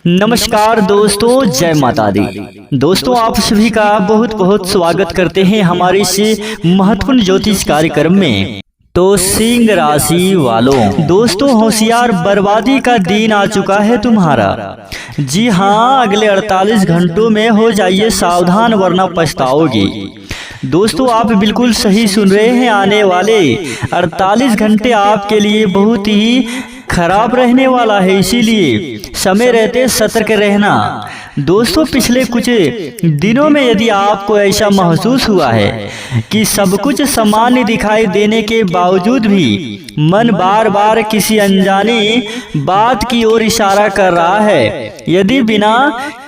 नमस्कार दोस्तों, जय माता दी। दोस्तों, आप सभी का बहुत बहुत स्वागत करते हैं हमारे इस महत्वपूर्ण ज्योतिष कार्यक्रम में। तो सिंह राशि वालों, दोस्तों होशियार, बर्बादी का दिन आ चुका है तुम्हारा। जी हाँ, अगले 48 घंटों में हो जाइए सावधान, वरना पछताओगे। दोस्तों, आप बिल्कुल सही सुन रहे हैं। आने वाले 48 घंटे आपके लिए बहुत ही खराब रहने वाला है, इसीलिए समय रहते सतर्क रहना। दोस्तों, पिछले कुछ दिनों में यदि आपको ऐसा महसूस हुआ है कि सब कुछ सामान्य दिखाई देने के बावजूद भी मन बार बार किसी अनजानी बात की ओर इशारा कर रहा है, यदि बिना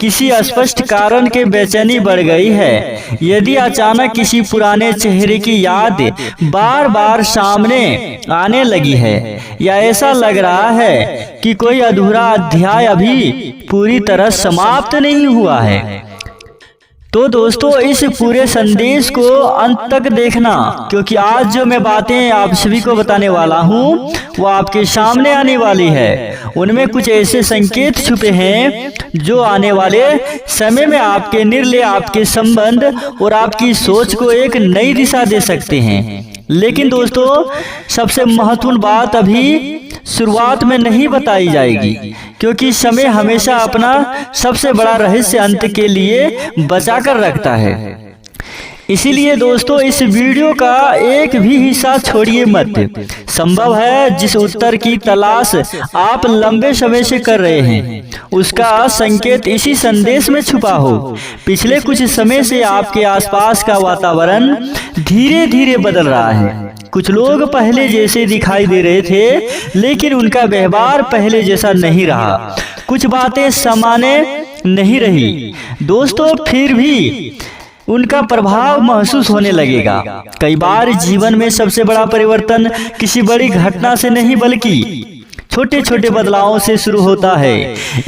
किसी स्पष्ट कारण के बेचैनी बढ़ गई है, यदि अचानक किसी पुराने चेहरे की याद बार बार सामने आने लगी है, या ऐसा लग रहा है कि कोई अधूरा अध्याय अभी पूरी तरह समाप्त नहीं हुआ है, तो दोस्तों इस पूरे संदेश को अंत तक देखना, क्योंकि आज जो मैं बातें आप सभी को बताने वाला हूँ वो आपके सामने आने वाली है। उनमें कुछ ऐसे संकेत छुपे हैं जो आने वाले समय में आपके निर्णय, आपके संबंध और आपकी सोच को एक नई दिशा दे सकते हैं। लेकिन दोस्तों, सबसे महत्वपूर्ण बात अभी शुरुआत में नहीं बताई जाएगी, क्योंकि समय हमेशा अपना सबसे बड़ा रहस्य अंत के लिए बचा कर रखता है। इसीलिए दोस्तों, इस वीडियो का एक भी हिस्सा छोड़िए मत। संभव है जिस उत्तर की तलाश आप लंबे समय से कर रहे हैं, उसका संकेत इसी संदेश में छुपा हो। पिछले कुछ समय से आपके आसपास का वातावरण धीरे धीरे बदल रहा है। कुछ लोग पहले जैसे दिखाई दे रहे थे, लेकिन उनका व्यवहार पहले जैसा नहीं रहा। कुछ बातें सामान्य नहीं रही दोस्तों, फिर भी उनका प्रभाव महसूस होने लगेगा। कई बार जीवन में सबसे बड़ा परिवर्तन किसी बड़ी घटना से नहीं, बल्कि छोटे छोटे बदलावों से शुरू होता है।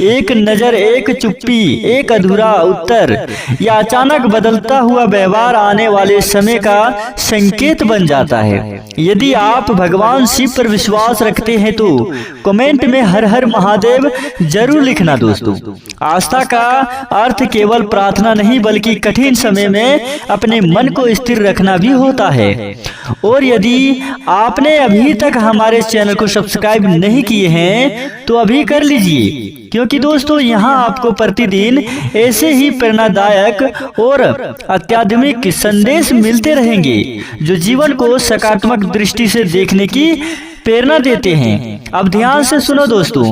एक नजर, एक चुप्पी, एक अधूरा उत्तर या अचानक बदलता हुआ व्यवहार आने वाले समय का संकेत बन जाता है। यदि आप भगवान शिव पर विश्वास रखते हैं तो कमेंट में हर हर महादेव जरूर लिखना। दोस्तों, आस्था का अर्थ केवल प्रार्थना नहीं, बल्कि कठिन समय में अपने मन को स्थिर रखना भी होता है। और यदि आपने अभी तक हमारे चैनल को सब्सक्राइब नहीं किए हैं तो अभी कर लीजिए, क्योंकि दोस्तों यहाँ आपको प्रतिदिन ऐसे ही प्रेरणादायक और अत्याधुनिक संदेश मिलते रहेंगे, जो जीवन को सकारात्मक दृष्टि से देखने की प्रेरणा देते हैं। अब ध्यान से सुनो दोस्तों,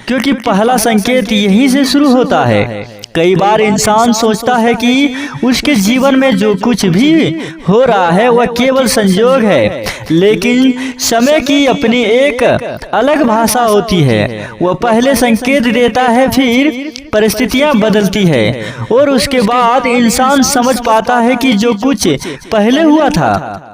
क्योंकि पहला संकेत यहीं से शुरू होता है। कई बार इंसान सोचता है कि उसके जीवन में जो कुछ भी हो रहा है वह केवल संयोग है, लेकिन समय की अपनी एक अलग भाषा होती है। वह पहले संकेत देता है, फिर परिस्थितियां बदलती है, और उसके बाद इंसान समझ पाता है कि जो कुछ पहले हुआ था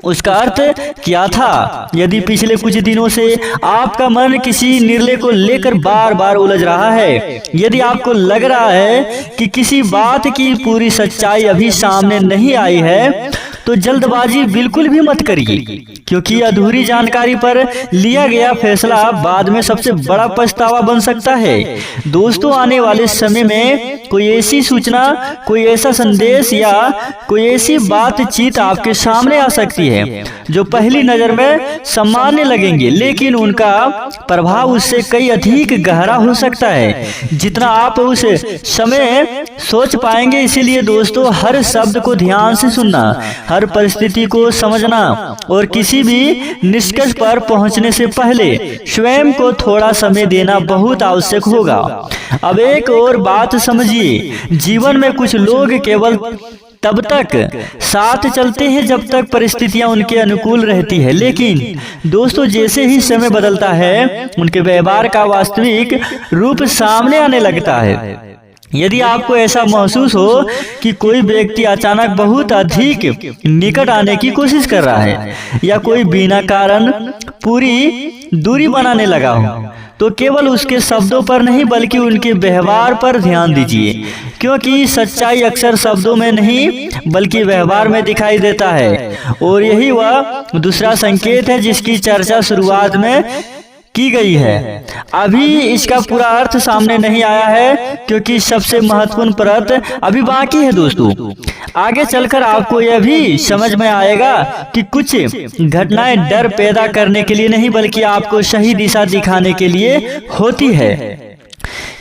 उसका अर्थ क्या था। यदि पिछले कुछ दिनों से आपका मन किसी निर्णय को लेकर बार बार उलझ रहा है, यदि आपको लग रहा है कि किसी बात की पूरी सच्चाई अभी सामने नहीं आई है, तो जल्दबाजी बिल्कुल भी मत करिए, क्योंकि अधूरी जानकारी पर लिया गया फैसला बाद में सबसे बड़ा पछतावा बन सकता है। दोस्तों, आने वाले समय में कोई ऐसी सूचना, कोई ऐसा संदेश या कोई ऐसी बातचीत आपके सामने आ सकती है जो पहली नजर में सामान्य लगेंगे, लेकिन उनका प्रभाव उससे कई अधिक गहरा हो सकता है जितना आप उस समय सोच पाएंगे। इसीलिए दोस्तों, हर शब्द को ध्यान से सुनना, हर परिस्थिति को समझना और किसी भी निष्कर्ष पर पहुंचने से पहले स्वयं को थोड़ा समय देना बहुत आवश्यक होगा। अब एक और बात समझिए, जीवन में कुछ लोग केवल तब तक साथ चलते हैं जब तक परिस्थितियां उनके अनुकूल रहती है, लेकिन दोस्तों जैसे ही समय बदलता है उनके व्यवहार का वास्तविक रूप सामने आने लगता है। यदि आपको ऐसा महसूस हो कि कोई व्यक्ति अचानक बहुत अधिक निकट आने की कोशिश कर रहा है, या कोई बिना कारण पूरी दूरी बनाने लगा हो, तो केवल उसके शब्दों पर नहीं बल्कि उनके व्यवहार पर ध्यान दीजिए, क्योंकि सच्चाई अक्सर शब्दों में नहीं बल्कि व्यवहार में दिखाई देता है। और यही वह दूसरा संकेत है जिसकी चर्चा शुरुआत में की गई है। अभी इसका पूरा अर्थ सामने नहीं आया है क्योंकि सबसे महत्वपूर्ण परत अभी बाकी है दोस्तों। आगे चलकर आपको यह भी समझ में आएगा कि कुछ घटनाएं डर पैदा करने के लिए नहीं बल्कि आपको सही दिशा दिखाने के लिए होती है।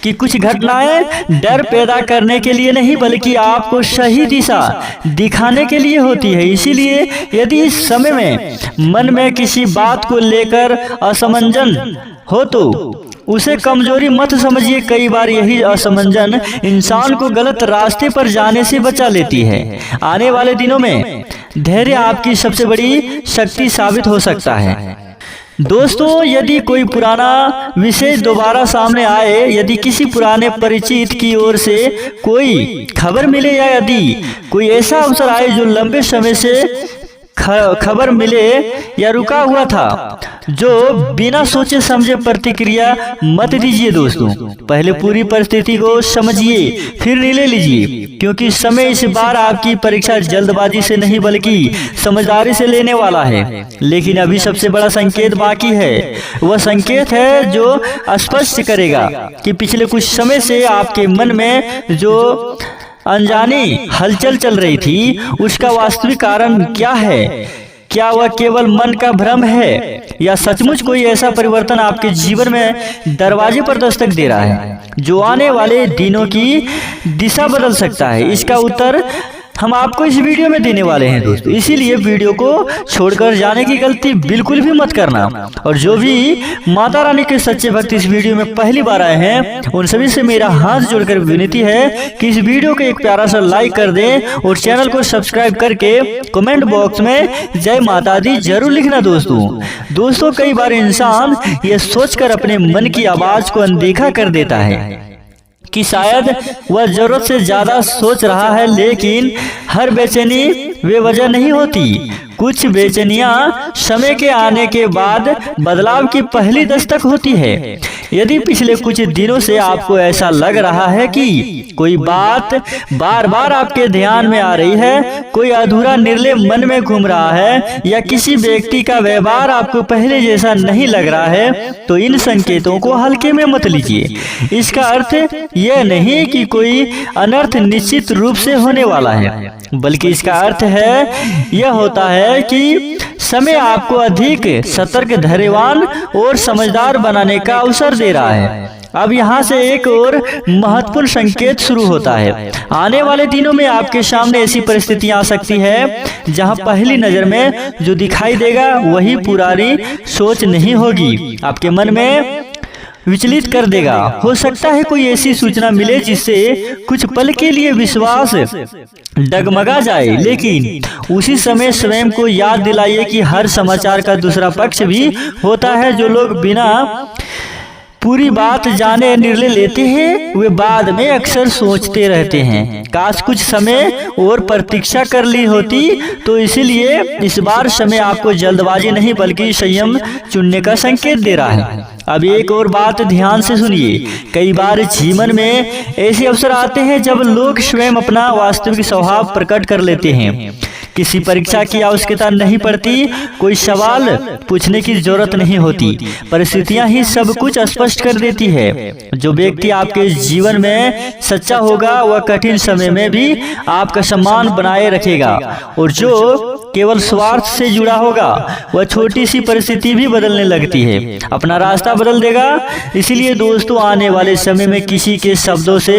कि कुछ घटनाएं डर पैदा करने के लिए नहीं बल्कि आपको सही दिशा दिखाने के लिए होती है। इसीलिए यदि इस समय में मन में किसी बात को लेकर असमंजन हो तो उसे कमजोरी मत समझिए। कई बार यही असमंजन इंसान को गलत रास्ते पर जाने से बचा लेती है। आने वाले दिनों में धैर्य आपकी सबसे बड़ी शक्ति साबित हो सकता है। दोस्तों, यदि कोई पुराना विषय दोबारा सामने आए, यदि किसी पुराने परिचित की ओर से कोई खबर मिले या यदि कोई ऐसा अवसर आए जो लंबे समय से खबर मिले या रुका हुआ था, जो बिना सोचे समझे प्रतिक्रिया मत दीजिए दोस्तों। पहले पूरी परिस्थिति को समझिए फिर निर्णय लीजिए, क्योंकि समय इस बार आपकी परीक्षा जल्दबाजी से नहीं बल्कि समझदारी से लेने वाला है। लेकिन अभी सबसे बड़ा संकेत बाकी है। वह संकेत है जो स्पष्ट करेगा कि पिछले कुछ समय से आपके मन में जो अनजानी हलचल चल रही थी उसका वास्तविक कारण क्या है। क्या वह केवल मन का भ्रम है या सचमुच कोई ऐसा परिवर्तन आपके जीवन में दरवाजे पर दस्तक दे रहा है जो आने वाले दिनों की दिशा बदल सकता है। इसका उत्तर हम आपको इस वीडियो में देने वाले हैं दोस्तों। इसीलिए वीडियो को छोड़कर जाने की गलती बिल्कुल भी मत करना। और जो भी माता रानी के सच्चे भक्त इस वीडियो में पहली बार आए हैं उन सभी से मेरा हाथ जोड़कर विनती है कि इस वीडियो को एक प्यारा सा लाइक कर दें और चैनल को सब्सक्राइब करके कमेंट बॉक्स में जय माता दी जरूर लिखना दोस्तों। कई बार इंसान ये सोचकर अपने मन की आवाज को अनदेखा कर देता है कि शायद वह जरूरत से ज्यादा सोच रहा है, लेकिन हर बेचैनी वे वजह नहीं होती। कुछ बेचैनियां समय के आने के बाद बदलाव की पहली दस्तक होती है। यदि पिछले कुछ दिनों से आपको ऐसा लग रहा है कि कोई बात बार बार आपके ध्यान में आ रही है, कोई अधूरा निर्णय मन में घूम रहा है या किसी व्यक्ति का व्यवहार आपको पहले जैसा नहीं लग रहा है, तो इन संकेतों को हल्के में मत लीजिए। इसका अर्थ यह नहीं कि कोई अनर्थ निश्चित रूप से होने वाला है, बल्कि इसका अर्थ है यह होता है कि समय आपको अधिक सतर्क, धैर्यवान और समझदार बनाने का अवसर दे रहा है। अब यहाँ से एक और महत्वपूर्ण संकेत शुरू होता है। आने वाले दिनों में आपके सामने ऐसी परिस्थितियां आ सकती है जहां पहली नजर में जो दिखाई देगा वही पुरानी सोच नहीं होगी, आपके मन में विचलित कर देगा। हो सकता है कोई ऐसी सूचना मिले जिससे कुछ पल के लिए विश्वास डगमगा जाए, लेकिन उसी समय स्वयं को याद दिलाइए कि हर समाचार का दूसरा पक्ष भी होता है। जो लोग बिना पूरी बात जाने निर्णय लेते हैं वे बाद में अक्सर सोचते रहते हैं, काश कुछ समय और प्रतीक्षा कर ली होती। तो इसीलिए इस बार समय आपको जल्दबाजी नहीं बल्कि संयम चुनने का संकेत दे रहा है। अब एक और बात ध्यान से सुनिए। कई बार जीवन में ऐसे अवसर आते हैं जब लोग स्वयं अपना वास्तविक स्वभाव प्रकट कर लेते हैं। किसी परीक्षा की आवश्यकता नहीं पड़ती, कोई सवाल पूछने की जरूरत नहीं होती, परिस्थितियां ही सब कुछ स्पष्ट कर देती है। जो व्यक्ति आपके जीवन में सच्चा होगा वह कठिन समय में भी आपका सम्मान बनाए रखेगा, और जो केवल स्वार्थ से जुड़ा होगा वह छोटी सी परिस्थिति भी बदलने लगती है, अपना रास्ता बदल देगा। इसीलिए दोस्तों, आने वाले समय में किसी के शब्दों से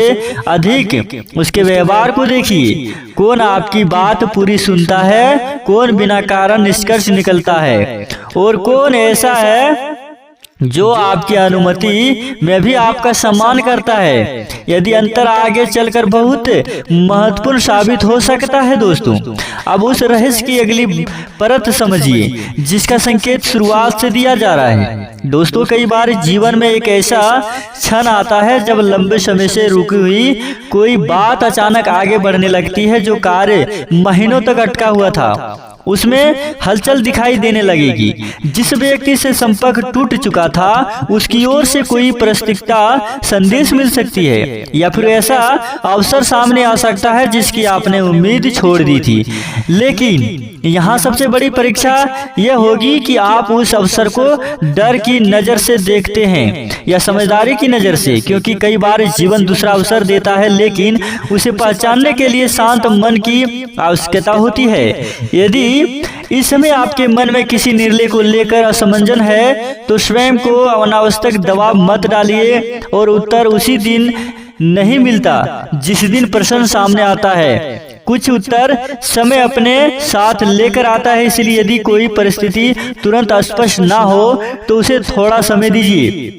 अधिक उसके व्यवहार को देखिए। कौन आपकी बात पूरी सुनता है, कौन बिना कारण निष्कर्ष निकलता है, और कौन ऐसा है जो आपकी अनुमति में भी आपका सम्मान करता है। यदि अंतर आगे चलकर बहुत महत्वपूर्ण साबित हो सकता है दोस्तों। अब उस रहस्य की अगली परत समझिए जिसका संकेत शुरुआत से दिया जा रहा है। दोस्तों, कई बार जीवन में एक ऐसा क्षण आता है जब लंबे समय से रुकी हुई कोई बात अचानक आगे बढ़ने लगती है। जो कार्य महीनों तक अटका हुआ था उसमें हलचल दिखाई देने लगेगी। जिस व्यक्ति से संपर्क टूट चुका था उसकी ओर से कोई प्रस्तावित संदेश मिल सकती है या फिर ऐसा अवसर सामने आ सकता है जिसकी आपने उम्मीद छोड़ दी थी। लेकिन यहाँ सबसे बड़ी परीक्षा यह होगी कि आप उस अवसर को डर की नजर से देखते हैं या समझदारी की नजर से, क्योंकि कई बार जीवन दूसरा अवसर देता है लेकिन उसे पहचानने के लिए शांत मन की आवश्यकता होती है। यदि इस समय आपके मन में किसी निर्णय को लेकर असमंजस है तो स्वयं को अनावश्यक दबाव मत डालिए और उत्तर उसी दिन नहीं मिलता जिस दिन प्रश्न सामने आता है। कुछ उत्तर समय अपने साथ लेकर आता है, इसलिए यदि कोई परिस्थिति तुरंत स्पष्ट ना हो तो उसे थोड़ा समय दीजिए।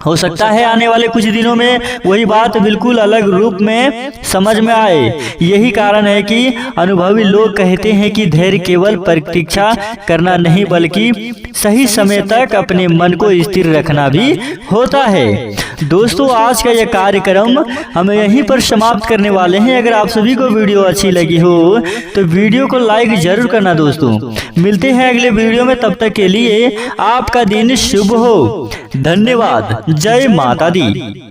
हो सकता है आने वाले कुछ दिनों में वही बात बिल्कुल अलग रूप में समझ में आए। यही कारण है कि अनुभवी लोग कहते हैं कि धैर्य केवल प्रतीक्षा करना नहीं बल्कि सही समय तक अपने मन को स्थिर रखना भी होता है। दोस्तों, आज का यह कार्यक्रम हम यहीं पर समाप्त करने वाले हैं। अगर आप सभी को वीडियो अच्छी लगी हो तो वीडियो को लाइक जरूर करना। दोस्तों, मिलते हैं अगले वीडियो में, तब तक के लिए आपका दिन शुभ हो। धन्यवाद। जय माता दी।